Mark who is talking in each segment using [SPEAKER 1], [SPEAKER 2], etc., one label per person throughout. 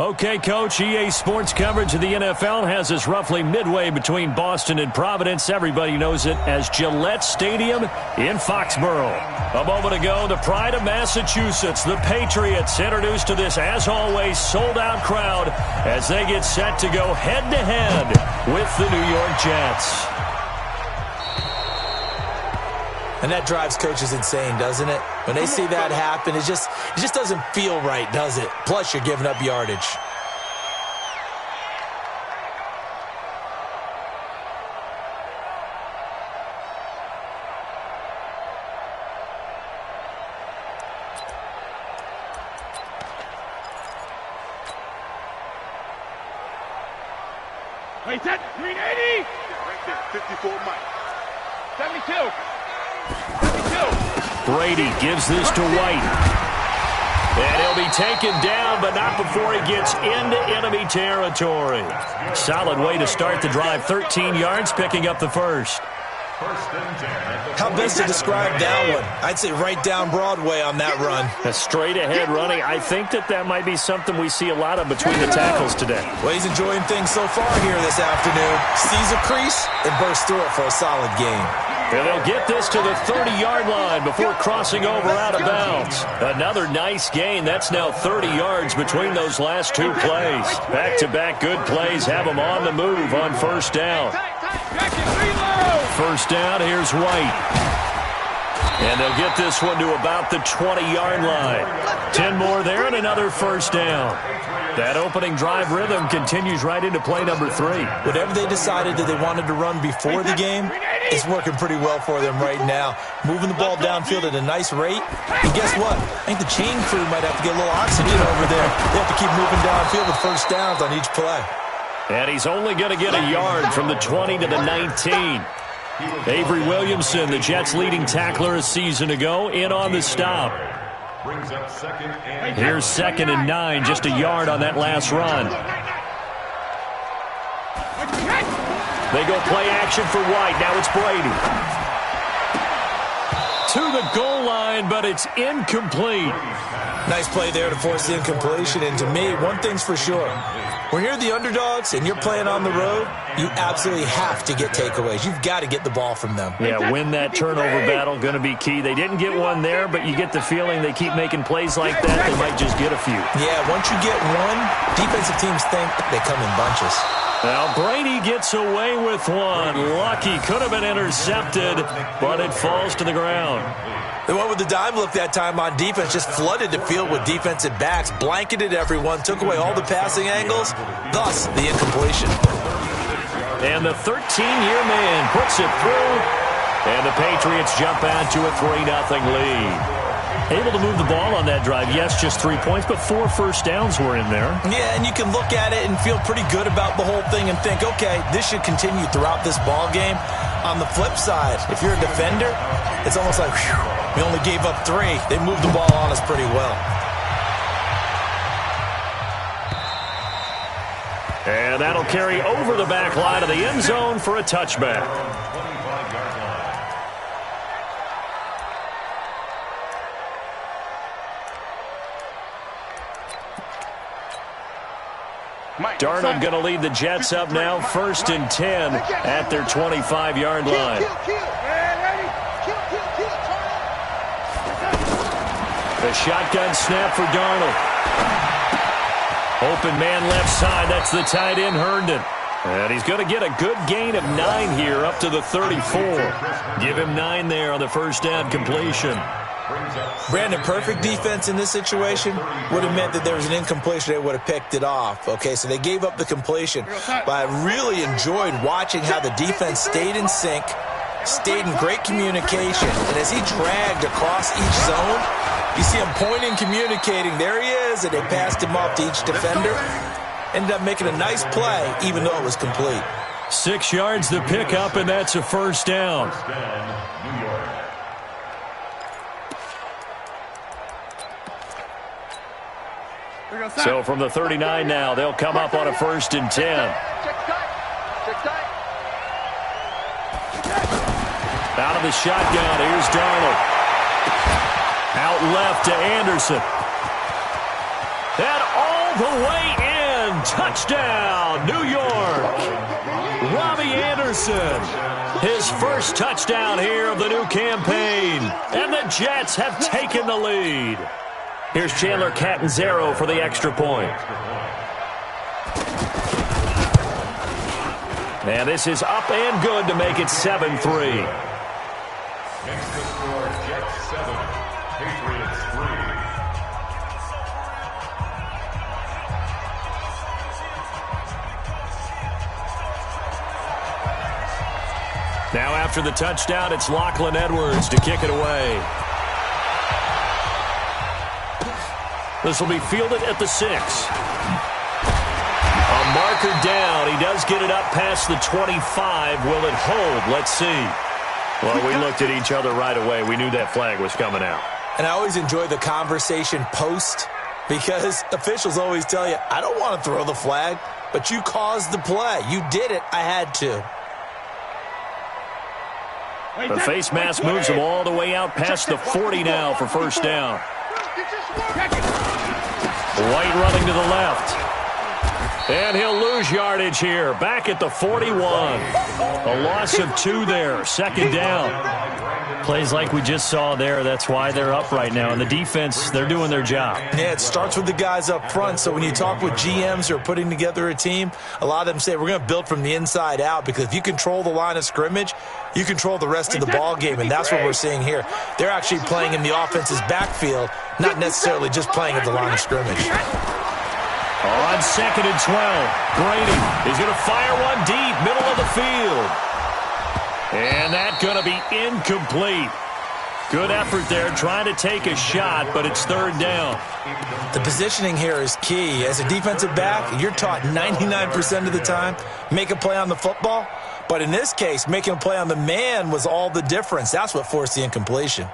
[SPEAKER 1] Okay, Coach, EA Sports coverage of the NFL has us roughly midway between Boston and Providence. Everybody knows it as Gillette Stadium in Foxborough. A moment ago, the pride of Massachusetts, the Patriots, introduced to this, as always, sold-out crowd as they get set to go head-to-head with the New York Jets.
[SPEAKER 2] And that drives coaches insane, doesn't it? When they see that happen, it just doesn't feel right, does it? Plus, you're giving up yardage.
[SPEAKER 3] Wait, that 380? Right there, 54 Mike. 72.
[SPEAKER 1] Brady gives this to White. And he'll be taken down, but not before he gets into enemy territory. Solid way to start the drive. 13 yards, picking up the first.
[SPEAKER 2] How best to describe that one? I'd say right down Broadway on that run.
[SPEAKER 1] A straight-ahead running. I think that might be something we see a lot of between the tackles today.
[SPEAKER 2] Well, he's enjoying things so far here this afternoon. Sees a crease and bursts through it for a solid gain.
[SPEAKER 1] And they'll get this to the 30-yard line before crossing over out of bounds. Another nice gain. That's now 30 yards between those last two plays. Back-to-back good plays have them on the move on first down. First down, here's White. And they'll get this one to about the 20-yard line. 10 more there and another first down. That opening drive rhythm continues right into play number 3.
[SPEAKER 2] Whatever they decided that they wanted to run before the game, it's working pretty well for them right now. Moving the ball downfield at a nice rate. And guess what? I think the chain crew might have to get a little oxygen over there. They have to keep moving downfield with first downs on each play.
[SPEAKER 1] And he's only going to get a yard from the 20 to the 19. Avery Williamson, the Jets' leading tackler a season ago, in on the stop. Here's 2nd and 9, just a yard on that last run. They go play action for White. Now it's Brady. To the goal line, but it's incomplete.
[SPEAKER 2] Nice play there to force the incompletion. And to me, one thing's for sure. When you're the underdogs and you're playing on the road, you absolutely have to get takeaways. You've got to get the ball from them.
[SPEAKER 1] Yeah, win that turnover battle, going to be key. They didn't get one there, but you get the feeling they keep making plays like that, they might just get a few.
[SPEAKER 2] Yeah, once you get one, defensive teams think they come in bunches.
[SPEAKER 1] Now Brady gets away with one. Lucky, could have been intercepted, but it falls to the ground.
[SPEAKER 2] They went with the dime look that time on defense, just flooded the field with defensive backs, blanketed everyone, took away all the passing angles, thus the incompletion.
[SPEAKER 1] And the 13-year man puts it through, and the Patriots jump out to a 3-0 lead. Able to move the ball on that drive. Yes, just 3 points, but 4 first downs were in there.
[SPEAKER 2] Yeah, and you can look at it and feel pretty good about the whole thing and think, okay, this should continue throughout this ball game. On the flip side, if you're a defender, it's almost like, whew, we only gave up 3. They moved the ball on us pretty well.
[SPEAKER 1] And that'll carry over the back line of the end zone for a touchback. Darnold going to lead the Jets up now, 1st and 10 at their 25-yard line. The shotgun snap for Darnold. Open man left side, that's the tight end Herndon. And he's going to get a good gain of 9 here up to the 34. Give him 9 there on the first down completion.
[SPEAKER 2] Brandon, perfect defense in this situation would have meant that there was an incompletion. They would have picked it off. Okay, so they gave up the completion. But I really enjoyed watching how the defense stayed in sync, stayed in great communication. And as he dragged across each zone, you see him pointing, communicating. There he is, and they passed him off to each defender. Ended up making a nice play, even though it was complete.
[SPEAKER 1] 6 yards to pick up, and that's a first down. So from the 39 now, they'll come up on a 1st and 10. Out of the shotgun, here's Darnold. Out left to Anderson. And all the way And touchdown, New York. Robbie Anderson, his first touchdown here of the new campaign. And the Jets have taken the lead. Here's Chandler Catanzaro for the extra point. And this is up and good to make it 7-3.
[SPEAKER 4] Next to score, Jets 7, Patriots 3.
[SPEAKER 1] Now after the touchdown, it's Lachlan Edwards to kick it away. This will be fielded at the 6. A marker down. He does get it up past the 25. Will it hold? Let's see. Well, we looked at each other right away. We knew that flag was coming out.
[SPEAKER 2] And I always enjoy the conversation post because officials always tell you, I don't want to throw the flag, but you caused the play. You did it. I had to.
[SPEAKER 1] The face mask moves him all the way out past the 40 now for first down. White running to the left. And he'll lose yardage here. Back at the 41. A loss of 2 there. Second down. Plays like we just saw there. That's why they're up right now. And the defense, they're doing their job.
[SPEAKER 2] Yeah, it starts with the guys up front. So when you talk with GMs who are putting together a team, a lot of them say we're going to build from the inside out because if you control the line of scrimmage, you control the rest of the ball game, and that's what we're seeing here. They're actually playing in the offense's backfield, not necessarily just playing at the line of scrimmage.
[SPEAKER 1] On 2nd and 12, Brady is going to fire one deep, middle of the field. And that's going to be incomplete. Good effort there, trying to take a shot, but it's third down.
[SPEAKER 2] The positioning here is key. As a defensive back, you're taught 99% of the time, make a play on the football. But in this case, making a play on the man was all the difference. That's what forced the incompletion.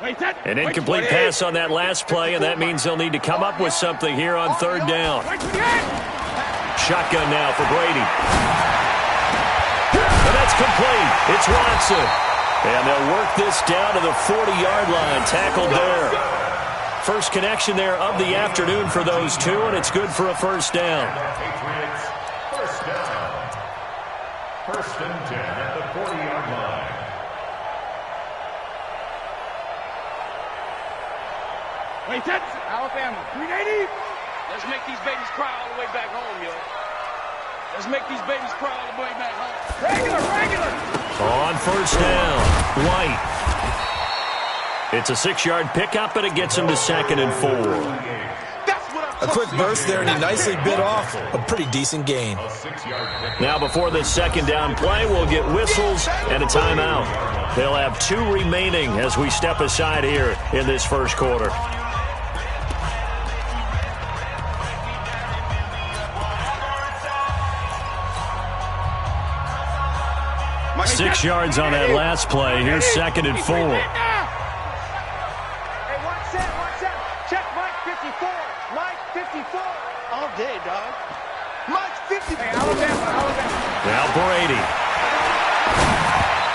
[SPEAKER 1] An incomplete pass on that last play, and that means they'll need to come up with something here on third down. Shotgun now for Brady. And that's complete. It's Watson. And they'll work this down to the 40-yard line. Tackled there. First connection there of the afternoon for those two, and it's good for a first down.
[SPEAKER 4] First and 10 at the 40-yard line.
[SPEAKER 3] Wait, that's Alabama. 380. Let's make these babies cry all the way back home, yo. Let's make these babies cry all the way back home. Regular.
[SPEAKER 1] On first down, White. It's a 6-yard pickup, and it gets him to 2nd and 4.
[SPEAKER 2] A quick burst there, and he nicely bit off a pretty decent gain.
[SPEAKER 1] Now before this second down play, we'll get whistles and a timeout. They'll have 2 remaining as we step aside here in this first quarter. Six yards on that last play. Here's 2nd and 4.
[SPEAKER 3] Hey, one set. Check Mike 54. Mike 54. All day, dog. Mike 54. Hey, Alabama.
[SPEAKER 1] Now Brady.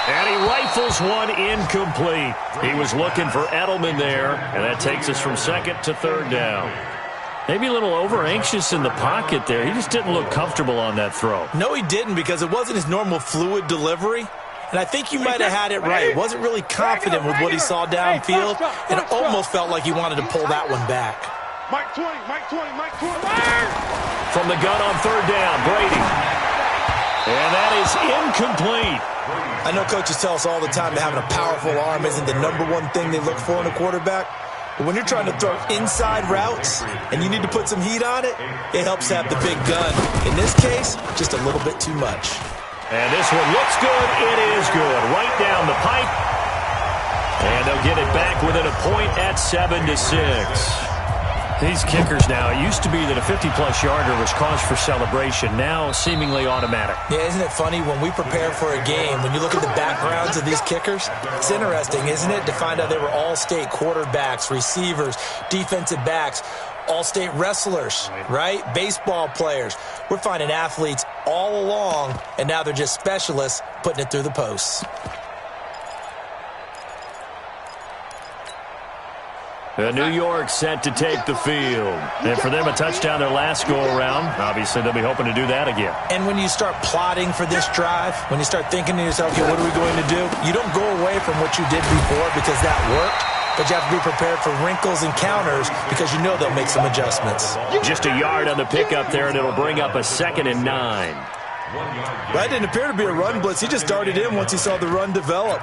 [SPEAKER 1] And he rifles one incomplete. He was looking for Edelman there, and that takes us from 2nd to 3rd down. Maybe a little over-anxious in the pocket there. He just didn't look comfortable on that throw.
[SPEAKER 2] No, he didn't, because it wasn't his normal fluid delivery. And I think you might have had it right. Wasn't really confident with what he saw downfield, and it almost felt like he wanted to pull that one back.
[SPEAKER 3] Mike 20.
[SPEAKER 1] From the gun on 3rd down, Brady. And that is incomplete.
[SPEAKER 2] I know coaches tell us all the time that having a powerful arm isn't the #1 thing they look for in a quarterback. But when you're trying to throw inside routes and you need to put some heat on it, it helps to have the big gun. In this case, just a little bit too much.
[SPEAKER 1] And this one looks good. It is good. Right down the pipe. And they'll get it back within a point at 7-6. These kickers now, it used to be that a 50-plus yarder was cause for celebration. Now, seemingly automatic.
[SPEAKER 2] Yeah, isn't it funny? When we prepare for a game, when you look at the backgrounds of these kickers, it's interesting, isn't it, to find out they were all-state quarterbacks, receivers, defensive backs, all-state wrestlers, right? Baseball players. We're finding athletes all along, and now they're just specialists putting it through the posts.
[SPEAKER 1] New York set to take the field. And for them, a touchdown their last go-around. Obviously, they'll be hoping to do that again.
[SPEAKER 2] And when you start plotting for this drive, when you start thinking to yourself, okay, what are we going to do? You don't go away from what you did before because that worked. But you have to be prepared for wrinkles and counters because you know they'll make some adjustments.
[SPEAKER 1] Just a yard on the pickup there, and it'll bring up a 2nd and 9.
[SPEAKER 2] That didn't appear to be a run blitz. He just darted in once he saw the run develop.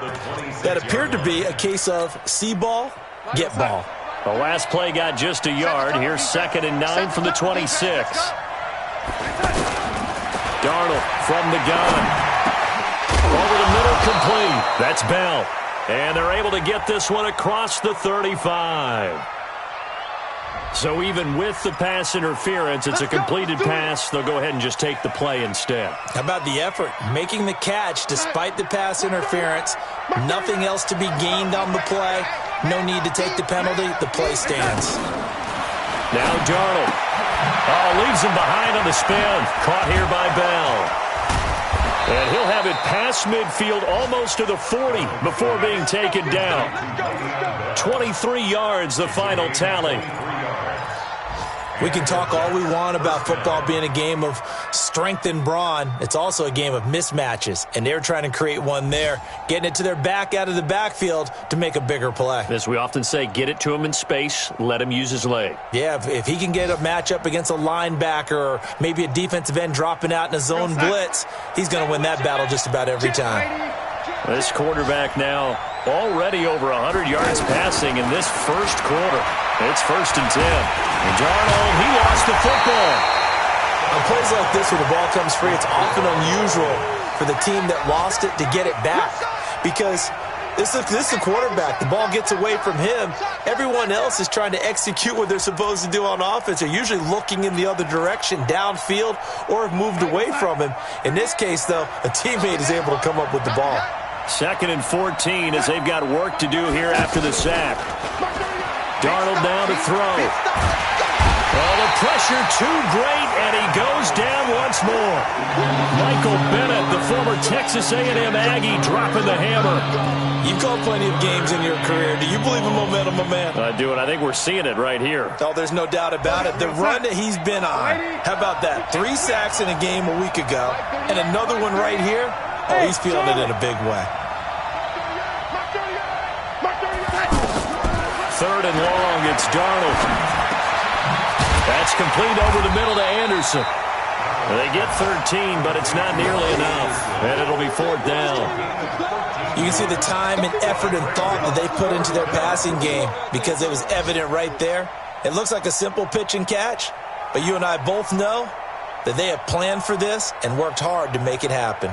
[SPEAKER 2] That appeared to be a case of see ball, get ball.
[SPEAKER 1] The last play got just a yard. Here's 2nd and 9 from the 26. Darnold from the gun. Over the middle, complete. That's Bell. And they're able to get this one across the 35. So even with the pass interference, it's a completed pass. They'll go ahead and just take the play instead.
[SPEAKER 2] How about the effort? Making the catch despite the pass interference. Nothing else to be gained on the play. No need to take the penalty. The play stands.
[SPEAKER 1] Now Darnold. Oh, leaves him behind on the spin. Caught here by Bell. And he'll have it past midfield almost to the 40 before being taken down. 23 yards, the final tally.
[SPEAKER 2] We can talk all we want about football being a game of strength and brawn. It's also a game of mismatches, and they're trying to create one there, getting it to their back out of the backfield to make a bigger play.
[SPEAKER 1] As we often say, get it to him in space, let him use his leg.
[SPEAKER 2] Yeah, if he can get a matchup against a linebacker or maybe a defensive end dropping out in a zone blitz, he's going to win that battle just about every time.
[SPEAKER 1] This quarterback now already over 100 yards passing in this first quarter. It's 1st and 10. And Darnold, he lost the football.
[SPEAKER 2] On plays like this where the ball comes free, it's often unusual for the team that lost it to get it back. Because this is the quarterback. The ball gets away from him. Everyone else is trying to execute what they're supposed to do on offense. They're usually looking in the other direction, downfield, or have moved away from him. In this case, though, a teammate is able to come up with the ball.
[SPEAKER 1] 2nd and 14 as they've got work to do here after the sack. Darnold now to throw. Well, the pressure too great, and he goes down once more. Michael Bennett, the former Texas A&M Aggie, dropping the hammer.
[SPEAKER 2] You've called plenty of games in your career. Do you believe in momentum, my man?
[SPEAKER 1] I do, and I think we're seeing it right here.
[SPEAKER 2] Oh, there's no doubt about it. The run that he's been on, how about that? 3 sacks in a game a week ago, and another one right here. Oh, he's feeling it in a big way.
[SPEAKER 1] 3rd and long, it's Darnold. That's complete over the middle to Anderson. They get 13, but it's not nearly enough, and it'll be 4th down.
[SPEAKER 2] You can see the time and effort and thought that they put into their passing game because it was evident right there. It looks like a simple pitch and catch, but you and I both know that they have planned for this and worked hard to make it happen.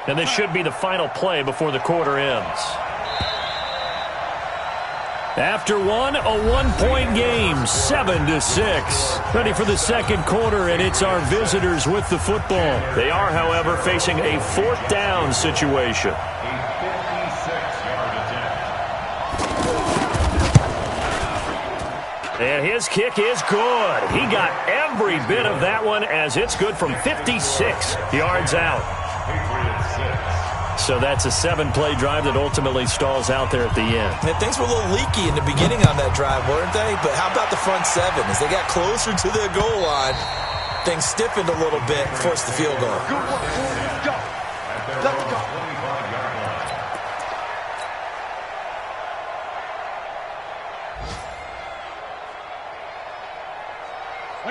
[SPEAKER 1] And this should be the final play before the quarter ends. After one, a one-point game, 7-6. Ready for the second quarter, and it's our visitors with the football. They are, however, facing a 4th down situation. And his kick is good. He got every bit of that one as it's good from 56 yards out. So that's a 7-play drive that ultimately stalls out there at the end.
[SPEAKER 2] And things were a little leaky in the beginning on that drive, weren't they? But how about the front 7? As they got closer to their goal line, things stiffened a little bit and forced the field goal.
[SPEAKER 3] Go. Let's go.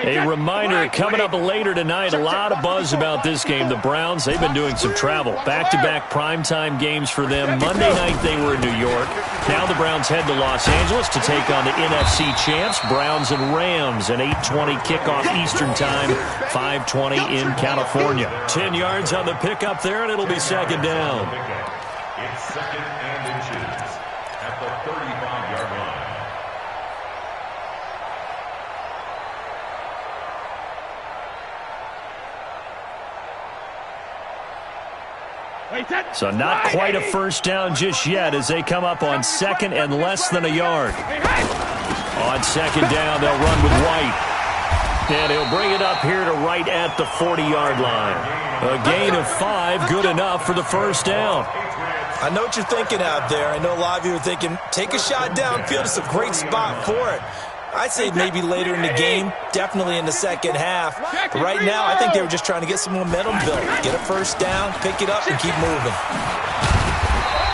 [SPEAKER 1] A reminder, coming up later tonight, a lot of buzz about this game. The Browns, they've been doing some travel. Back-to-back primetime games for them. Monday night they were in New York. Now the Browns head to Los Angeles to take on the NFC champs, Browns and Rams. An 8:20 kickoff Eastern time, 5:20 in California. 10 yards on the pickup there, and it'll be second down.
[SPEAKER 4] It's second and inches at the 35-yard line.
[SPEAKER 1] So not quite a first down just yet as they come up on second and less than a yard. On second down, they'll run with White. And he'll bring it up here to right at the 40-yard line. A gain of 5, good enough for the first down.
[SPEAKER 2] I know what you're thinking out there. I know a lot of you are thinking, take a shot downfield. It's a great spot for it. I'd say maybe later in the game, definitely in the second half. But right now, I think they were just trying to get some momentum built. Get a first down, pick it up, and keep moving.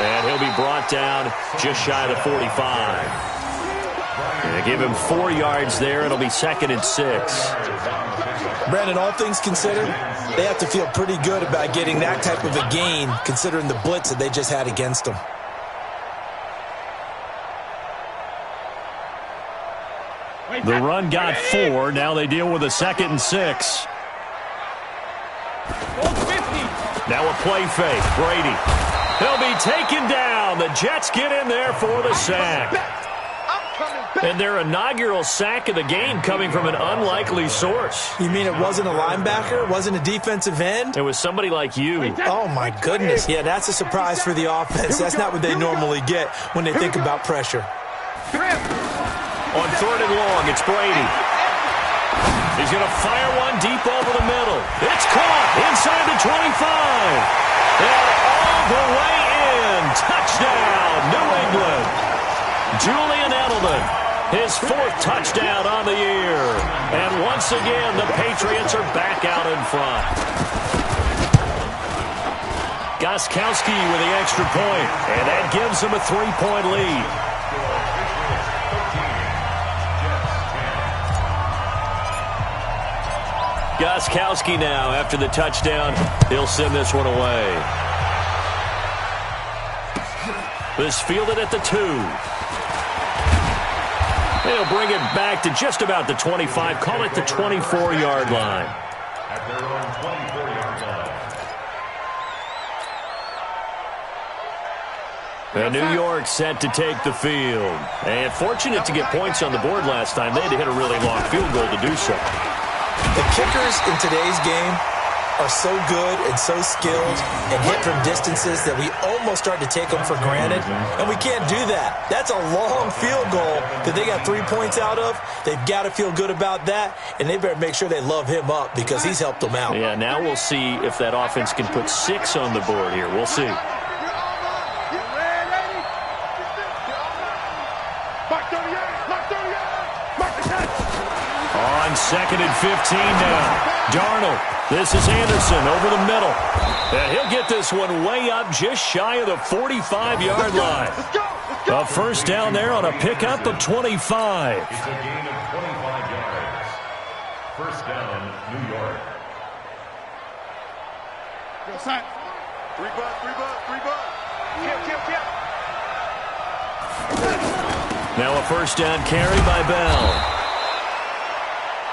[SPEAKER 1] And he'll be brought down just shy of the 45. They give him 4 yards there. It'll be second and 6.
[SPEAKER 2] Brandon, all things considered, they have to feel pretty good about getting that type of a gain, considering the blitz that they just had against them.
[SPEAKER 1] The run got 4. Now they deal with a second and 6. Now a play fake. Brady. He'll be taken down. The Jets get in there for the sack. And their inaugural sack of the game coming from an unlikely source.
[SPEAKER 2] You mean it wasn't a linebacker? It wasn't a defensive end?
[SPEAKER 1] It was somebody like you.
[SPEAKER 2] Oh, my goodness. Yeah, that's a surprise for the offense. That's not what they normally get when they think about pressure.
[SPEAKER 1] On third and long, it's Brady. He's going to fire one deep over the middle. It's caught inside the 25. And all the way in. Touchdown, New England. Julian Edelman, his 4th touchdown on the year. And once again, the Patriots are back out in front. Gostkowski with the extra point, and that gives them a 3-point lead. Gostkowski now, after the touchdown, he'll send this one away. This fielded at the 2. They'll bring it back to just about the 25. Call it the 24-yard line.
[SPEAKER 4] At their own 24-yard line.
[SPEAKER 1] And New York set to take the field. And fortunate to get points on the board last time. They had to hit a really long field goal to do so.
[SPEAKER 2] The kickers in today's game are so good and so skilled and hit from distances that we almost start to take them for granted, and we can't do that. That's a long field goal that they got 3 points out of. They've got to feel good about that, and they better make sure they love him up because he's helped them out.
[SPEAKER 1] Yeah, now we'll see if that offense can put 6 on the board here. We'll see. On second and 15 now. Darnold. This is Anderson over the middle. And he'll get this one way up just shy of the 45-yard line. A first down there on a pickup of 25.
[SPEAKER 4] It's a gain of 25 yards. First down, New York.
[SPEAKER 3] Go, son. 3 bucks, 3 bucks, 3 bucks. Kill.
[SPEAKER 1] Now a first down carry by Bell.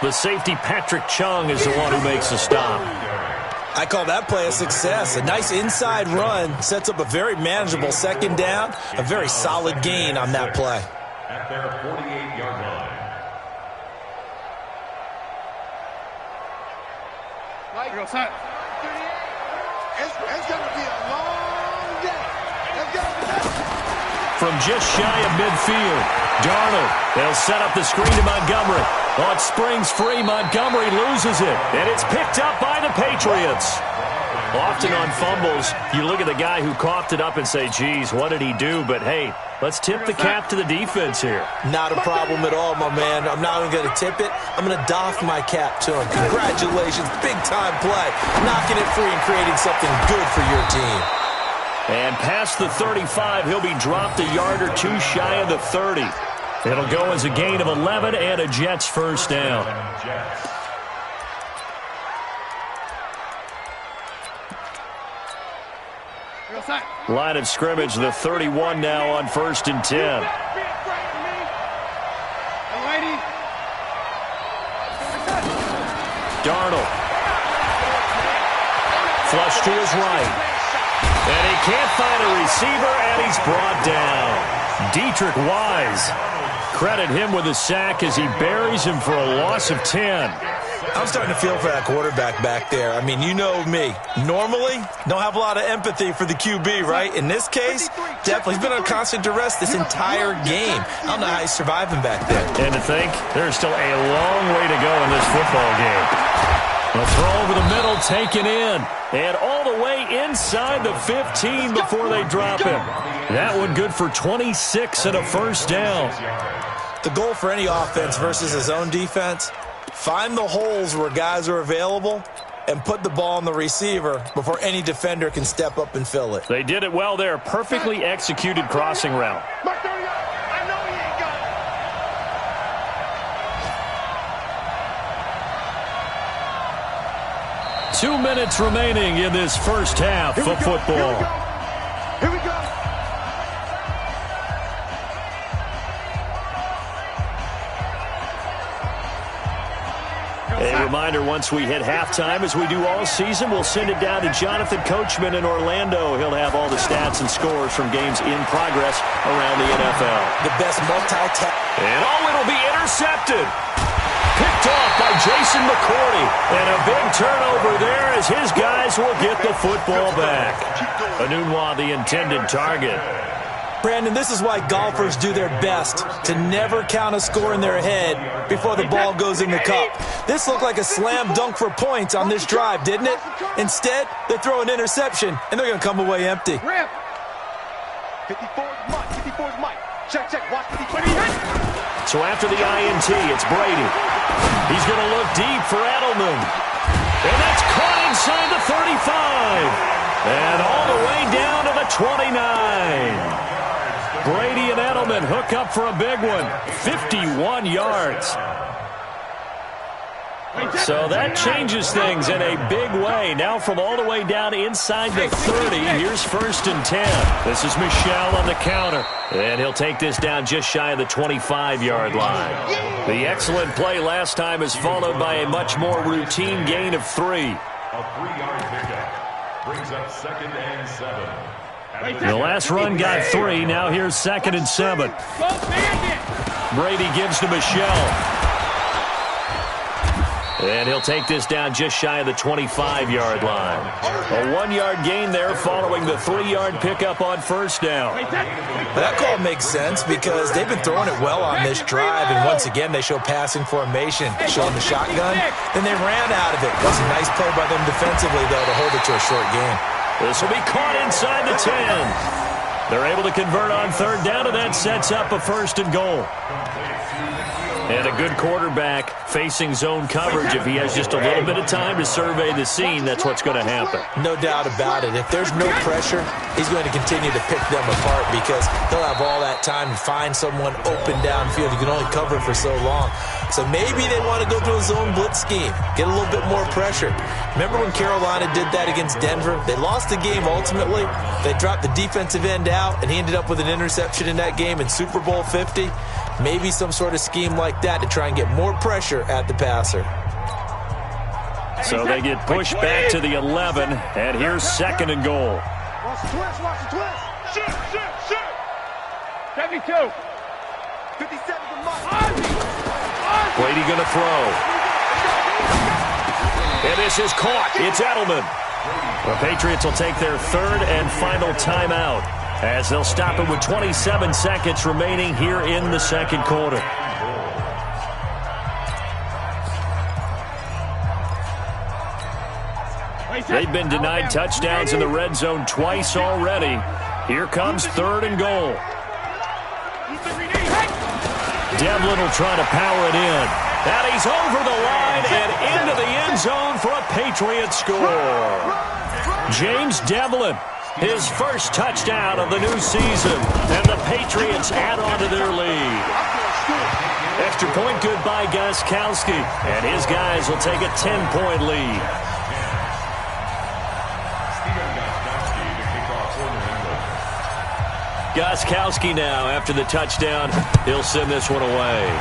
[SPEAKER 1] The safety, Patrick Chung, is the one who makes the stop.
[SPEAKER 2] I call that play a success. A nice inside run sets up a very manageable second down. A very solid gain on that play.
[SPEAKER 4] At their 48-yard line.
[SPEAKER 3] Go, son. It's going to be a long day.
[SPEAKER 1] From just shy of midfield, Darnold. They'll set up the screen to Montgomery. Oh, it springs free. Montgomery loses it. And it's picked up by the Patriots. Often on fumbles, you look at the guy who coughed it up and say, geez, what did he do? But, hey, let's tip the cap to the defense here.
[SPEAKER 2] Not a problem at all, my man. I'm not even going to tip it. I'm going to doff my cap to him. Congratulations. Big-time play. Knocking it free and creating something good for your team.
[SPEAKER 1] And past the 35, he'll be dropped a yard or two shy of the 30. It'll go as a gain of 11 and a Jets first down. Line of scrimmage, the 31 now on 1st and 10. Darnold. Flush to his right. And he can't find a receiver, and he's brought down. Dietrich Wise. Credit him with a sack as he buries him for a loss of 10.
[SPEAKER 2] I'm starting to feel for that quarterback back there. I mean, you know me. Normally, don't have a lot of empathy for the QB, right? In this case, definitely. He's been on constant duress this entire game. I don't know how he's surviving back there.
[SPEAKER 1] And to think, there's still a long way to go in this football game. A throw over the middle, taken in. And all the way inside the 15 before they drop him. That one good for 26 and a first down.
[SPEAKER 2] The goal for any offense versus his own defense, find the holes where guys are available and put the ball on the receiver before any defender can step up and fill it.
[SPEAKER 1] They did it well there. Perfectly executed crossing route. 2 minutes remaining in this first half of football.
[SPEAKER 3] Here we go.
[SPEAKER 1] A reminder, once we hit halftime, as we do all season, we'll send it down to Jonathan Coachman in Orlando. He'll have all the stats and scores from games in progress around the NFL.
[SPEAKER 2] The best multi-tap.
[SPEAKER 1] And it'll be intercepted. Picked off by Jason McCourty. And a big turnover there as his guys will get the football back. Anunwa, the intended target.
[SPEAKER 2] Brandon, this is why golfers do their best to never count a score in their head before the ball goes in the cup. This looked like a slam dunk for points on this drive, didn't it? Instead, they throw an interception, and they're going to come away empty.
[SPEAKER 3] 54's Mike. 54's Mike. Check. Watch 50.
[SPEAKER 1] So after the INT, it's Brady. He's going to look deep for Edelman. And that's caught inside the 35. And all the way down to the 29. Brady and Edelman hook up for a big one. 51 yards. So that changes things in a big way. Now from all the way down inside the 30, here's 1st and 10. This is Michel on the counter. And he'll take this down just shy of the 25-yard line. The excellent play last time is followed by a much more routine gain of 3.
[SPEAKER 4] A 3-yard pickup brings up 2nd and 7.
[SPEAKER 1] The last run got 3. Now here's 2nd and 7. Brady gives to Michel. And he'll take this down just shy of the 25-yard line. A 1-yard gain there following the 3-yard pickup on 1st down.
[SPEAKER 2] That call makes sense because they've been throwing it well on this drive, and once again they show passing formation, showing the shotgun. Then they ran out of it. That's a nice play by them defensively, though, to hold it to a short game.
[SPEAKER 1] This will be caught inside the 10. They're able to convert on 3rd down, and that sets up a 1st and goal. And a good quarterback facing zone coverage. If he has just a little bit of time to survey the scene, that's what's going to happen.
[SPEAKER 2] No doubt about it. If there's no pressure, he's going to continue to pick them apart because he'll have all that time to find someone open downfield. You can only cover for so long. So maybe they want to go to a zone blitz scheme, get a little bit more pressure. Remember when Carolina did that against Denver? They lost the game ultimately. They dropped the defensive end out, and he ended up with an interception in that game in Super Bowl 50. Maybe some sort of scheme like that to try and get more pressure at the passer.
[SPEAKER 1] So they get pushed back to the 11, and here's 2nd and goal.
[SPEAKER 3] Watch the twist. Shoot. 72. 57 for Mike.
[SPEAKER 1] Brady going to throw. And this is caught. It's Edelman. The Patriots will take their 3rd and final timeout as they'll stop it with 27 seconds remaining here in the 2nd quarter. They've been denied touchdowns in the red zone twice already. Here comes 3rd and goal. Devlin will try to power it in. And he's over the line and into the end zone for a Patriot score. James Devlin, his first touchdown of the new season. And the Patriots add on to their lead. Extra point good by Gostkowski, and his guys will take a 10-point lead. Gostkowski now after the touchdown. He'll send this one away.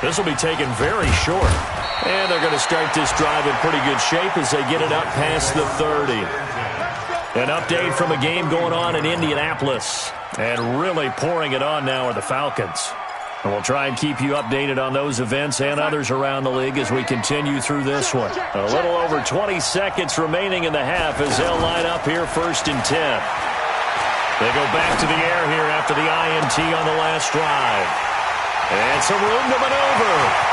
[SPEAKER 1] This will be taken very short. And they're going to start this drive in pretty good shape as they get it up past the 30. An update from a game going on in Indianapolis. And really pouring it on now are the Falcons. And we'll try and keep you updated on those events and others around the league as we continue through this one. A little over 20 seconds remaining in the half as they'll line up here 1st and 10. They go back to the air here after the INT on the last drive. And some room to maneuver.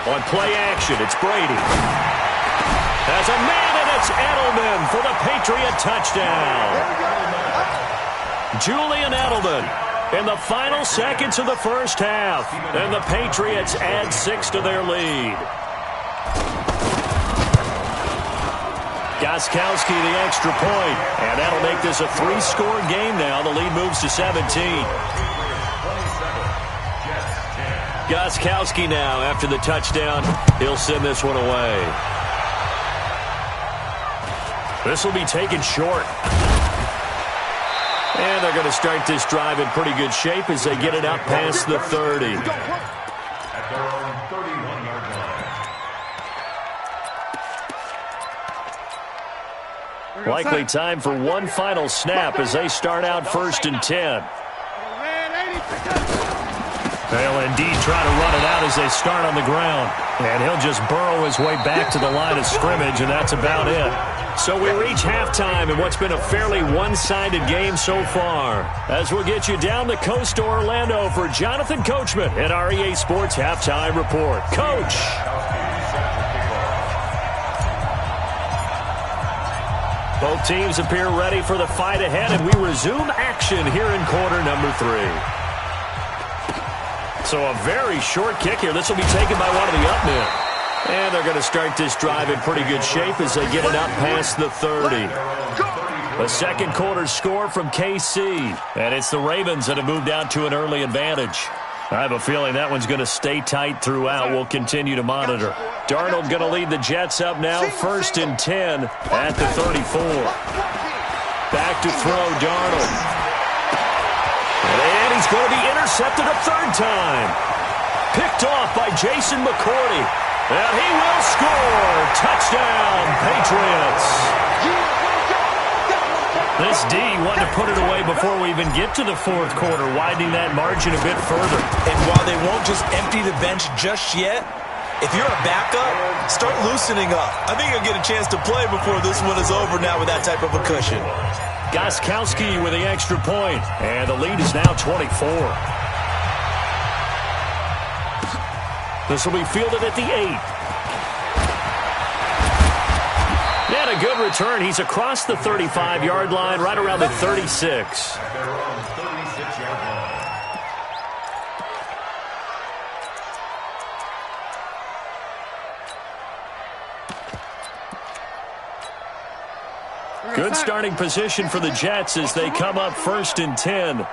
[SPEAKER 1] On play action, it's Brady. Has a man, and it's Edelman for the Patriot touchdown. Julian Edelman in the final seconds of the first half. And the Patriots add 6 to their lead. Gostkowski the extra point. And that'll make this a 3-score game now. The lead moves to 17. Gostkowski now after the touchdown. He'll send this one away. This will be taken short. And they're going to start this drive in pretty good shape as they get it up past the 30.
[SPEAKER 4] At their own 31-yard line.
[SPEAKER 1] Likely time for one final snap as they start out 1st and 10. They'll indeed try to run it out as they start on the ground. And he'll just burrow his way back to the line of scrimmage, and that's about it. So we reach halftime in what's been a fairly one-sided game so far. As we'll get you down the coast to Orlando for Jonathan Coachman at our EA Sports Halftime Report. Coach! Both teams appear ready for the fight ahead, and we resume action here in quarter number 3. So a very short kick here. This will be taken by one of the up men. And they're going to start this drive in pretty good shape as they get it up past the 30. The second quarter score from KC. And it's the Ravens that have moved out to an early advantage. I have a feeling that one's going to stay tight throughout. We'll continue to monitor. Darnold going to lead the Jets up now 1st and 10 at the 34. Back to throw Darnold. And he's going to be intercepted a 3rd time. Picked off by Jason McCourty. And he will score. Touchdown, Patriots. This D wanted to put it away before we even get to the 4th quarter, widening that margin a bit further.
[SPEAKER 2] And while they won't just empty the bench just yet, if you're a backup, start loosening up. I think you'll get a chance to play before this one is over now with that type of a cushion.
[SPEAKER 1] Gostkowski with the extra point, and the lead is now 24. This will be fielded at the 8. And a good return. He's across the 35-yard line, right around the 36.
[SPEAKER 4] At their own 36-yard line.
[SPEAKER 1] Good starting position for the Jets as they come up 1st and 10.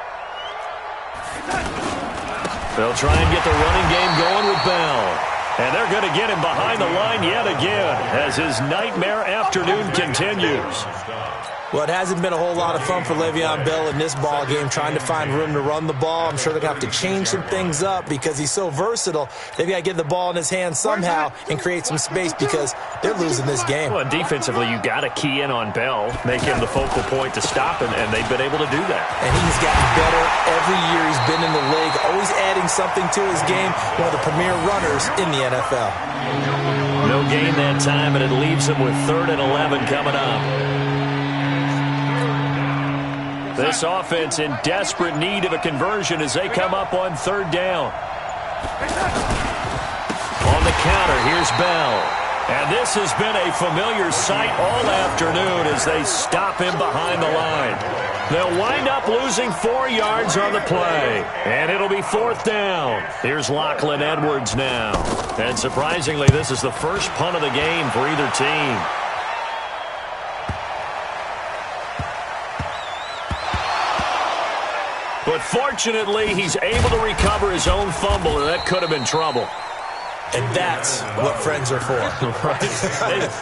[SPEAKER 1] They'll try and get the running game going with Bell. And they're going to get him behind the line yet again as his nightmare afternoon continues.
[SPEAKER 2] Well, it hasn't been a whole lot of fun for Le'Veon Bell in this ball game, trying to find room to run the ball. I'm sure they're going to have to change some things up because he's so versatile. They've got to get the ball in his hands somehow and create some space because they're losing this game.
[SPEAKER 1] Well, defensively, you got to key in on Bell, make him the focal point to stop him, and they've been able to do that.
[SPEAKER 2] And he's gotten better every year he's been in the league, always adding something to his game, one of the premier runners in the NFL.
[SPEAKER 1] No gain that time, and it leaves him with 3rd and 11 coming up. This offense in desperate need of a conversion as they come up on 3rd down. counter. Here's Bell. And this has been a familiar sight all afternoon as they stop him behind the line. They'll wind up losing 4 yards on the play. And it'll be 4th down. Here's Lachlan Edwards now. And surprisingly, this is the first punt of the game for either team. But fortunately, he's able to recover his own fumble, and that could have been trouble.
[SPEAKER 2] And that's what friends are for.
[SPEAKER 1] Right.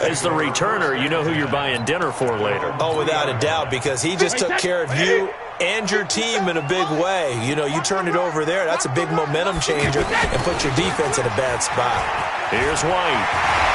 [SPEAKER 1] As the returner, you know who you're buying dinner for later.
[SPEAKER 2] Oh, without a doubt, because he just took care of you and your team in a big way. You know, you turned it over there. That's a big momentum changer and put your defense in a bad spot.
[SPEAKER 1] Here's White.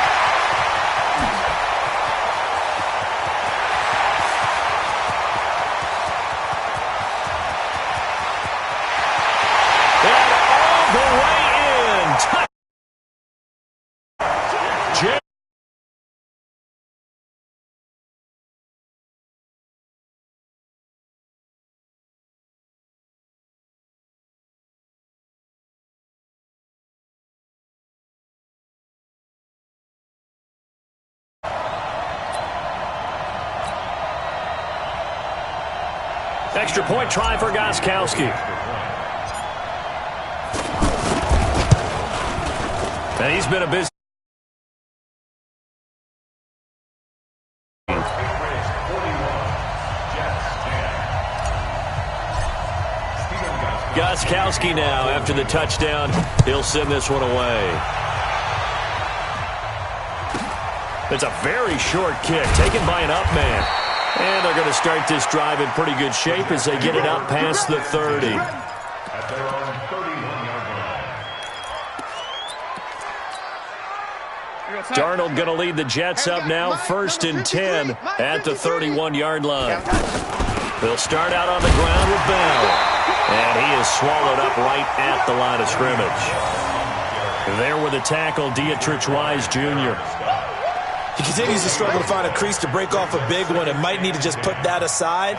[SPEAKER 1] Extra point try for Gostkowski. And he's been a busy. Gostkowski now after the touchdown. He'll send this one away. It's a very short kick taken by an up man. And they're going to start this drive in pretty good shape as they get it up past the 30.
[SPEAKER 4] At their own 31-yard line.
[SPEAKER 1] Darnold going to lead the Jets up now, 1st and 10 at the 31-yard line. They'll start out on the ground with Bell. And he is swallowed up right at the line of scrimmage. There with the tackle, Dietrich Wise Jr.
[SPEAKER 2] He continues to struggle to find a crease to break off a big one and might need to just put that aside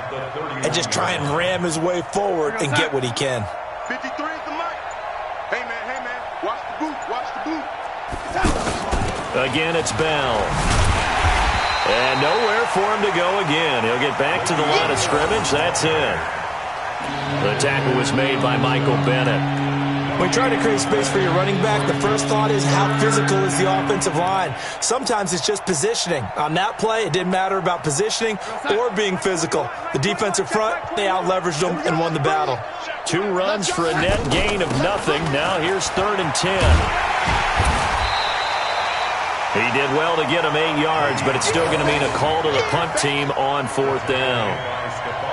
[SPEAKER 2] and just try and ram his way forward and get what he can.
[SPEAKER 3] 53 is the mic. Hey, man, watch the boot,
[SPEAKER 1] Again, it's Bell. And nowhere for him to go again. He'll get back to the line of scrimmage. That's it. The tackle was made by Michael Bennett.
[SPEAKER 2] When you try to create space for your running back, the first thought is how physical is the offensive line. Sometimes it's just positioning. On that play, it didn't matter about positioning or being physical. The defensive front, they out-leveraged them and won the battle.
[SPEAKER 1] 2 runs for a net gain of nothing. Now here's 3rd and 10. He did well to get him 8 yards, but it's still going to mean a call to the punt team on 4th down.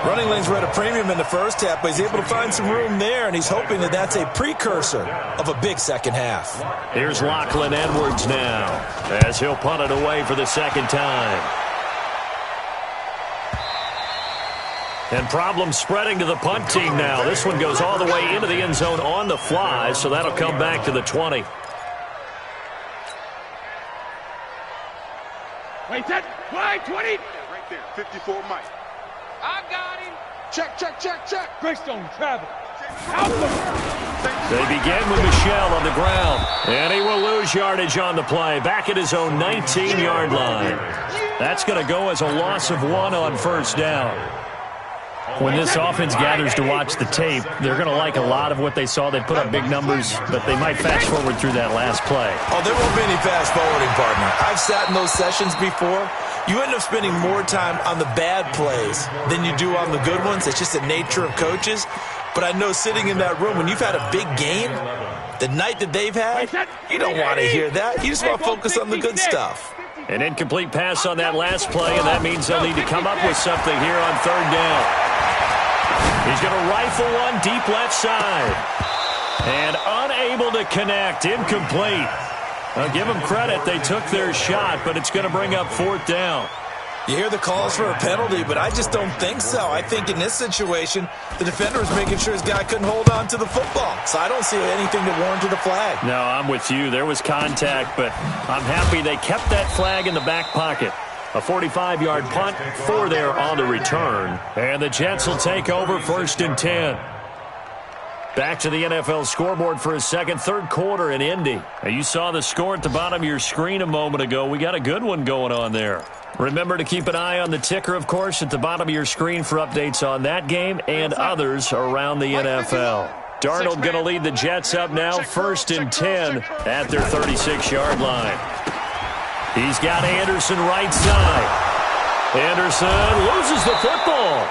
[SPEAKER 2] Running lanes were at a premium in the first half, but he's able to find some room there, and he's hoping that that's a precursor of a big second half.
[SPEAKER 1] Here's Lachlan Edwards now as he'll punt it away for the 2nd time. And problems spreading to the punt team now. This one goes all the way into the end zone on the fly, so that'll come back to the 20.
[SPEAKER 3] Wait, that wide 20. Right there, 54 Mike. I got him. Check. Greystone, travel.
[SPEAKER 1] They begin with Michel on the ground. And he will lose yardage on the play. Back at his own 19-yard line. That's going to go as a loss of 1 on 1st down. When this offense gathers to watch the tape, they're going to like a lot of what they saw. They put up big numbers, but they might fast forward through that last play.
[SPEAKER 2] Oh, there won't be any fast forwarding, partner. I've sat in those sessions before. You end up spending more time on the bad plays than you do on the good ones. It's just the nature of coaches. But I know sitting in that room, when you've had a big game, the night that they've had, you don't want to hear that. You just want to focus on the good stuff.
[SPEAKER 1] An incomplete pass on that last play, and that means they'll need to come up with something here on 3rd down. He's going to rifle one deep left side. And unable to connect, incomplete. I'll give them credit. They took their shot, but it's going to bring up 4th down.
[SPEAKER 2] You hear the calls for a penalty, but I just don't think so. I think in this situation, the defender was making sure his guy couldn't hold on to the football. So I don't see anything that warranted a flag.
[SPEAKER 1] No, I'm with you. There was contact, but I'm happy they kept that flag in the back pocket. A 45-yard punt, 4 there on the return. And the Jets will take over 1st and 10. Back to the NFL scoreboard for a second. Third quarter in Indy. Now, you saw the score at the bottom of your screen a moment ago. We got a good one going on there. Remember to keep an eye on the ticker, of course, at the bottom of your screen for updates on that game and others around the NFL. Darnold going to lead the Jets up now, 1st and 10 at their 36-yard line. He's got Anderson right side. Anderson loses the football.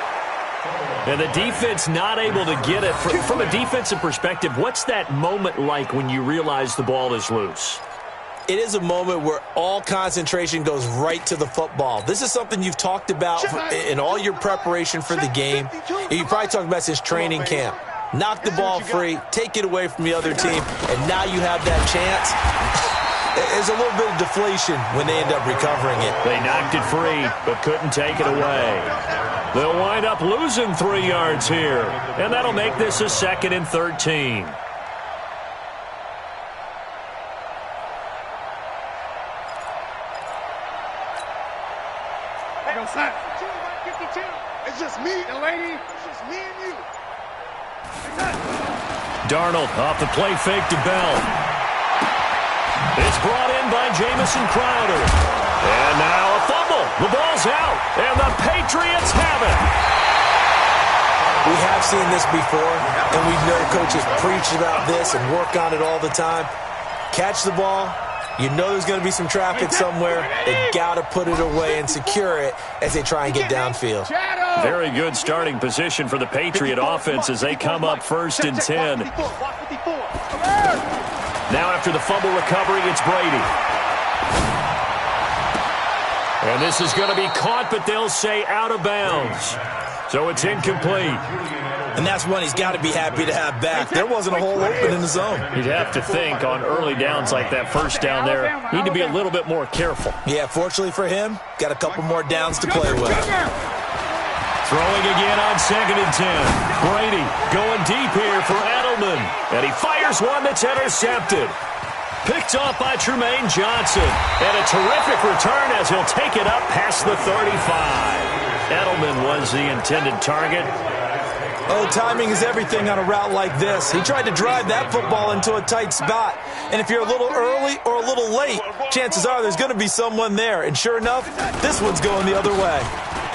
[SPEAKER 1] And the defense not able to get it. From a defensive perspective, what's that moment like when you realize the ball is loose?
[SPEAKER 2] It is a moment where all concentration goes right to the football. This is something you've talked about in all your preparation for the game. You probably talked about since training camp. Knock the ball free, take it away from the other team, and now you have that chance. There's a little bit of deflation when they end up recovering it.
[SPEAKER 1] They knocked it free, but couldn't take it away. They'll wind up losing 3 yards here, and that'll make this a 2nd and 13.
[SPEAKER 3] Hey, no sign. 52. It's just me and lady. It's just me and you.
[SPEAKER 1] Darnold off the play fake to Bell. It's brought in by Jamison Crowder. And now a fumble. The ball's out, and the Patriots have it.
[SPEAKER 2] We have seen this before, and we know coaches preach about this and work on it all the time. Catch the ball. You know there's going to be some traffic somewhere. They got to put it away and secure it as they try and get downfield.
[SPEAKER 1] Very good starting position for the Patriot offense as they come up 1st and 10. Now after the fumble recovery, it's Brady. And this is going to be caught, but they'll say out of bounds. So it's incomplete.
[SPEAKER 2] And that's one he's got to be happy to have back. There wasn't a hole open in the zone.
[SPEAKER 1] You'd have to think on early downs like that, first down there, need to be a little bit more careful.
[SPEAKER 2] Yeah, fortunately for him, got a couple more downs to play with.
[SPEAKER 1] Throwing again on 2nd and 10. Brady going deep here for Edelman. And he fires one that's intercepted. Picked off by Trumaine Johnson. And a terrific return as he'll take it up past the 35. Edelman was the intended target.
[SPEAKER 2] Oh, timing is everything on a route like this. He tried to drive that football into a tight spot. And if you're a little early or a little late, chances are there's going to be someone there. And sure enough, this one's going the other way.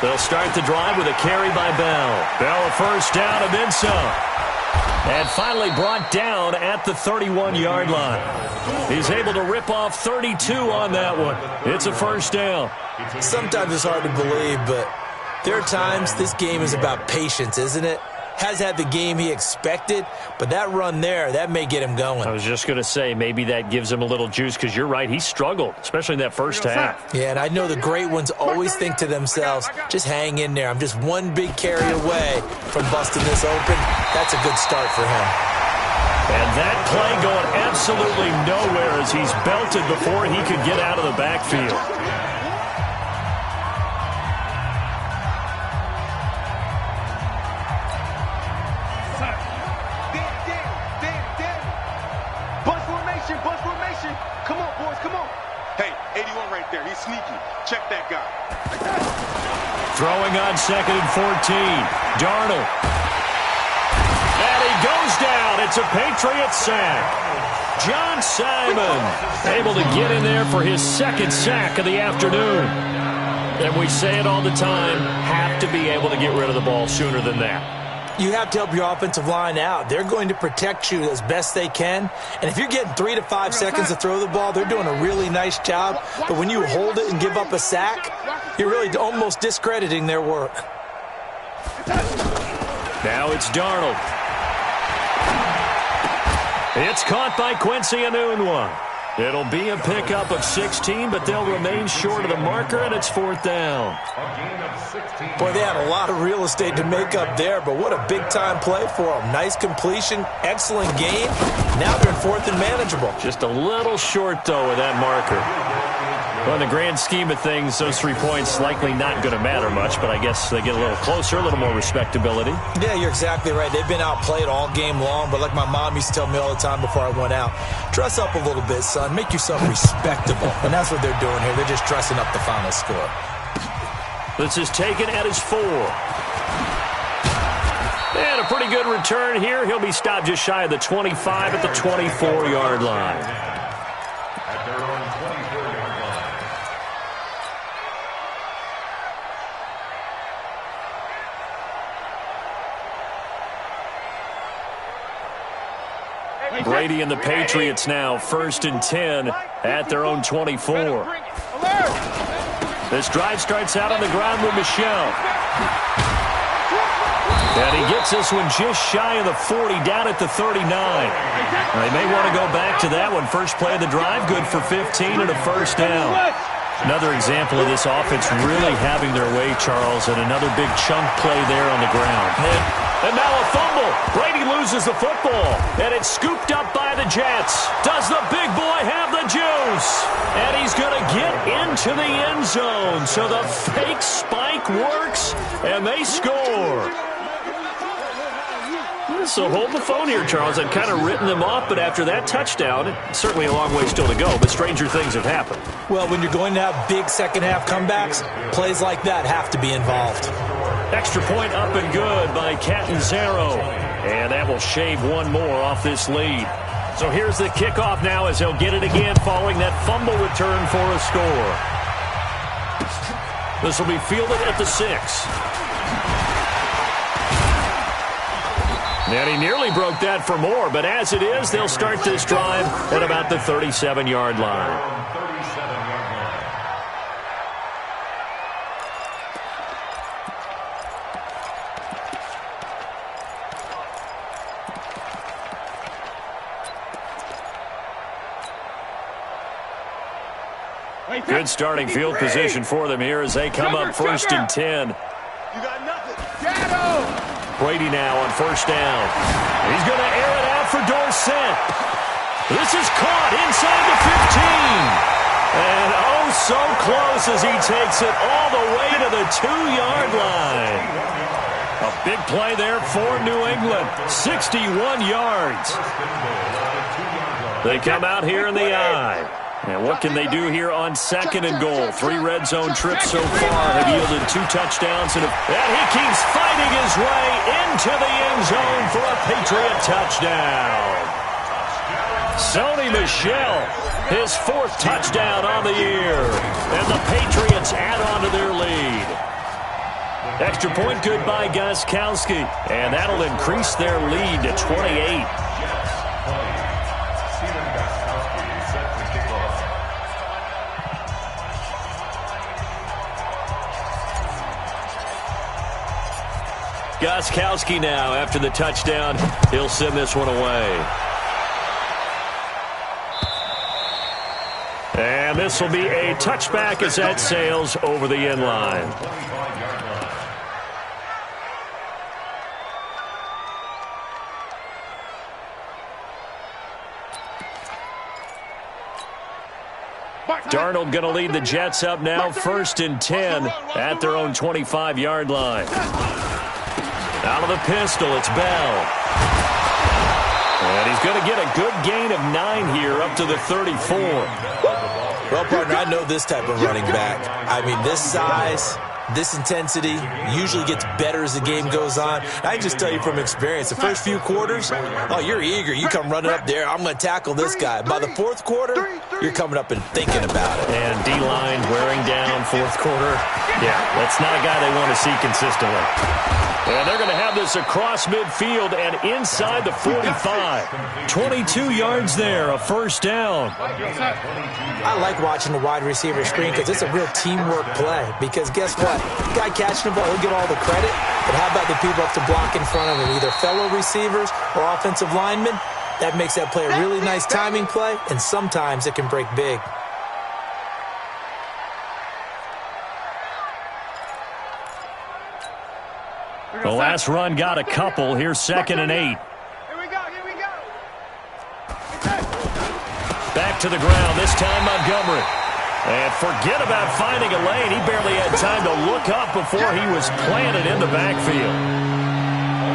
[SPEAKER 1] They'll start the drive with a carry by Bell. Bell a first down and then some. And finally brought down at the 31-yard line. He's able to rip off 32 on that one. It's a first down.
[SPEAKER 2] Sometimes it's hard to believe, but there are times this game is about patience, isn't it? Has had the game he expected, but that run there, that may get him going.
[SPEAKER 1] I was just going to say, maybe that gives him a little juice, because you're right, he struggled, especially in that first half.
[SPEAKER 2] Yeah, and I know the great ones always think to themselves, just hang in there. I'm just one big carry away from busting this open. That's a good start for him.
[SPEAKER 1] And that play going absolutely nowhere as he's belted before he could get out of the backfield.
[SPEAKER 3] Sneaky. Check that guy.
[SPEAKER 1] Throwing on 2nd and 14. Darnold. And he goes down. It's a Patriot sack. John Simon able to get in there for his 2nd sack of the afternoon. And we say it all the time, have to be able to get rid of the ball sooner than that.
[SPEAKER 2] You have to help your offensive line out. They're going to protect you as best they can. And if you're getting 3 to 5 seconds to throw the ball, they're doing a really nice job. But when you hold it and give up a sack, you're really almost discrediting their work.
[SPEAKER 1] Now it's Darnold. It's caught by Quincy Enunwa. It'll be a pickup of 16, but they'll remain short of the marker, and it's 4th down.
[SPEAKER 2] Boy, they had a lot of real estate to make up there, but what a big-time play for them. Nice completion, excellent game. Now they're in 4th and manageable.
[SPEAKER 1] Just a little short, though, of that marker. Well, in the grand scheme of things, those 3 points likely not going to matter much, but I guess they get a little closer, a little more respectability.
[SPEAKER 2] Yeah, you're exactly right. They've been outplayed all game long, but like my mom used to tell me all the time before I went out, dress up a little bit, son. Make yourself respectable. And that's what they're doing here. They're just dressing up the final score.
[SPEAKER 1] This is taken at his 4. And a pretty good return here. He'll be stopped just shy of the 25 at the 24-yard line.
[SPEAKER 4] At their own 24-yard
[SPEAKER 1] line. Brady and the Patriots now 1st and 10 at their own 24. This drive starts out on the ground with Michel. And he gets this one just shy of the 40, down at the 39. They may want to go back to that one. First play of the drive, good for 15 and a first down. Another example of this offense really having their way, Charles, and another big chunk play there on the ground. And now a fumble. Brady loses the football, and it's scooped up by the Jets. Does the big boy have the juice? And he's going to get into the end zone. So the fake spike works, and they score. So hold the phone here, Charles. I've kind of written them off, but after that touchdown, certainly a long way still to go, but stranger things have happened.
[SPEAKER 2] Well, when you're going to have big second-half comebacks, plays like that have to be involved.
[SPEAKER 1] Extra point up and good by Catanzaro. And that will shave one more off this lead. So here's the kickoff now as he'll get it again following that fumble return for a score. This will be fielded at the 6. And he nearly broke that for more, but as it is, they'll start this drive at about the 37-yard line. Good starting field position for them here as they come up 1st and 10.
[SPEAKER 3] You got nothing. Shadow!
[SPEAKER 1] Brady now on 1st down. He's going to air it out for Dorsett. This is caught inside the 15. And oh, so close as he takes it all the way to the 2-yard line. A big play there for New England. 61 yards. They come out here in the eye. And what can they do here on 2nd and goal? 3 red zone trips so far have yielded 2 touchdowns. And he keeps fighting his way into the end zone for a Patriot touchdown. Sony Michel, his 4th touchdown on the year. And the Patriots add on to their lead. Extra point good by Gostkowski. And that'll increase their lead to 28. Gostkowski now, after the touchdown, he'll send this one away. And this will be a touchback as that sails over the end line. Darnold going to lead the Jets up now, 1st and 10 at their own 25-yard line. Out of the pistol, it's Bell. And he's going to get a good gain of 9 here up to the 34.
[SPEAKER 2] Well, partner, I know this type of running back. I mean, this size, this intensity usually gets better as the game goes on. I can just tell you from experience, the first few quarters, oh, you're eager. You come running up there, I'm going to tackle this guy. By the 4th quarter, you're coming up and thinking about it.
[SPEAKER 1] And D-line wearing down 4th quarter. Yeah, that's not a guy they want to see consistently. And they're going to have this across midfield and inside the 45. 22 yards there, a 1st down.
[SPEAKER 2] I like watching the wide receiver screen because it's a real teamwork play. Because guess what? The guy catching the ball, he'll get all the credit. But how about the people up to block in front of him, either fellow receivers or offensive linemen? That makes that play a really nice timing play, and sometimes it can break big.
[SPEAKER 1] The last run got a couple. Here's 2nd and 8.
[SPEAKER 3] Here we go.
[SPEAKER 1] Back to the ground, this time Montgomery. And forget about finding a lane. He barely had time to look up before he was planted in the backfield.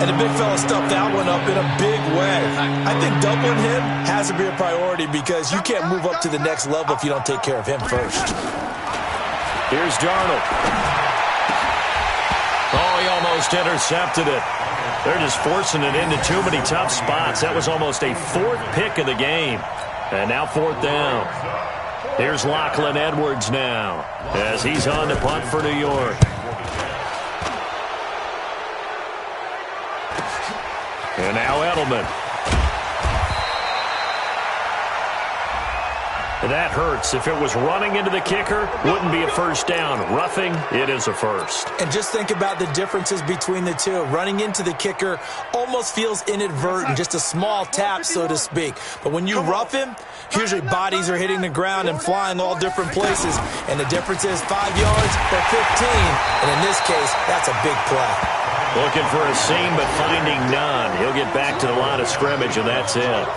[SPEAKER 2] And the big fella stuffed that one up in a big way. I think doubling him has to be a priority because you can't move up to the next level if you don't take care of him first.
[SPEAKER 1] Here's Darnold. Oh, he almost intercepted it. They're just forcing it into too many tough spots. That was almost a fourth pick of the game. And now fourth down. Here's Lachlan Edwards now as he's on to punt for New York. And now Edelman. That hurts. If it was running into the kicker, wouldn't be a first down. Roughing, it is a first.
[SPEAKER 2] And just think about the differences between the two. Running into the kicker almost feels inadvertent, just a small tap, so to speak. But when you rough him, usually bodies are hitting the ground and flying all different places. And the difference is 5 yards or 15. And in this case, that's a big play.
[SPEAKER 1] Looking for a seam, but finding none. He'll get back to the line of scrimmage, and that's it.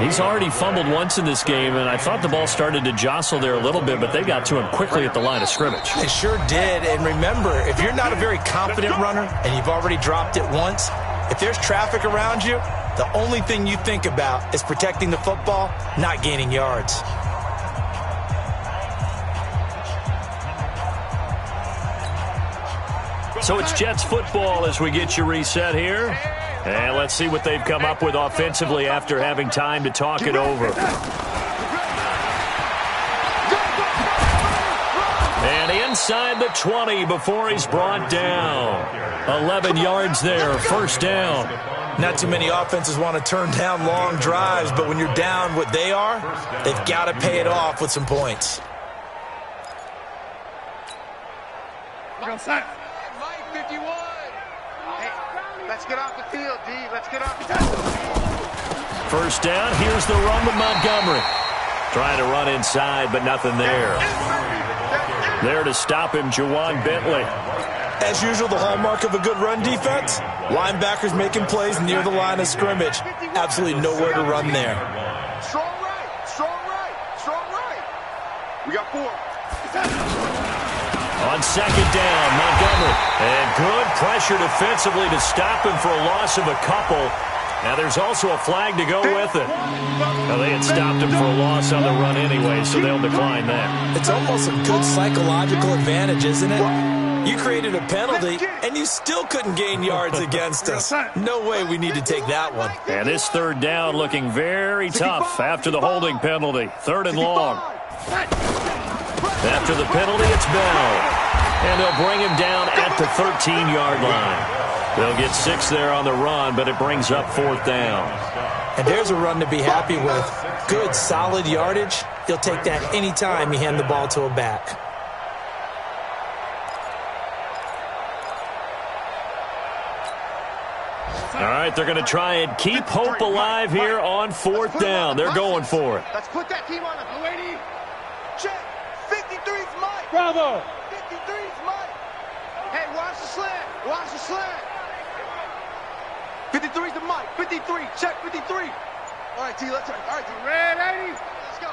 [SPEAKER 1] He's already fumbled once in this game, and I thought the ball started to jostle there a little bit, but they got to him quickly at the line of scrimmage.
[SPEAKER 2] They sure did. And remember, if you're not a very confident runner and you've already dropped it once, if there's traffic around you, the only thing you think about is protecting the football, not gaining yards.
[SPEAKER 1] So it's Jets football as we get you reset here. And let's see what they've come up with offensively after having time to talk it over. And inside the 20 before he's brought down. 11 yards there, first down.
[SPEAKER 2] Not too many offenses want to turn down long drives, but when you're down what they are, they've got to pay it off with some points.
[SPEAKER 3] Let's get off the field, D. Let's get off the field.
[SPEAKER 1] First down, here's the run to Montgomery. Trying to run inside, but nothing there. There to stop him, Juwan Bentley.
[SPEAKER 2] As usual, the hallmark of a good run defense, linebackers making plays near the line of scrimmage. Absolutely nowhere to run there.
[SPEAKER 3] Strong right, strong right, strong right. We got 4.
[SPEAKER 1] On second down, Montgomery. And good pressure defensively to stop him for a loss of a couple. Now there's also a flag to go with it. Now they had stopped him for a loss on the run anyway, so they'll decline that.
[SPEAKER 2] It's almost a good psychological advantage, isn't it? You created a penalty, and you still couldn't gain yards against us. No way we need to take that one.
[SPEAKER 1] And this third down looking very tough after the holding penalty. 3rd and long. After the penalty, it's Bell. And they'll bring him down at the 13-yard line. They'll get 6 there on the run, but it brings up 4th down.
[SPEAKER 2] And there's a run to be happy with. Good, solid yardage. He'll take that any time you hand the ball to a back.
[SPEAKER 1] All right, they're going to try and keep hope alive here on 4th down. They're going for it.
[SPEAKER 3] Let's put that team on the 280. Check. 53's Mike.
[SPEAKER 5] Bravo.
[SPEAKER 3] 53's Mike. Hey, watch the slant. Watch the slant. 53's the Mike. 53. Check 53. All right, T, let's go. All right, T. Red 80. Let's go.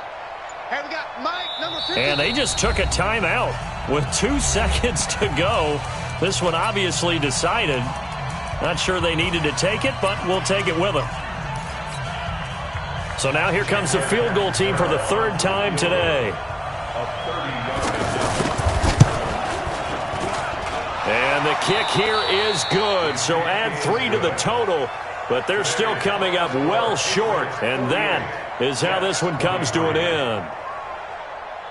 [SPEAKER 3] Hey, we got Mike, number 50.
[SPEAKER 1] And they just took a timeout with 2 seconds to go. This one obviously decided. Not sure they needed to take it, but we'll take it with them. So now here comes the field goal team for the 3rd time today. And the kick here is good, so add 3 to the total, but they're still coming up well short, and that is how this one comes to an end.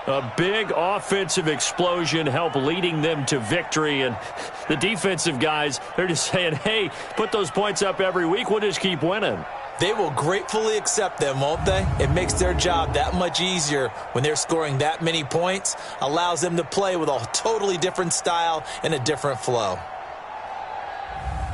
[SPEAKER 1] A big offensive explosion helped leading them to victory, and the defensive guys, they're just saying, hey, put those points up every week, we'll just keep winning.
[SPEAKER 2] They will gratefully accept them, won't they? It makes their job that much easier when they're scoring that many points, allows them to play with a totally different style and a different flow.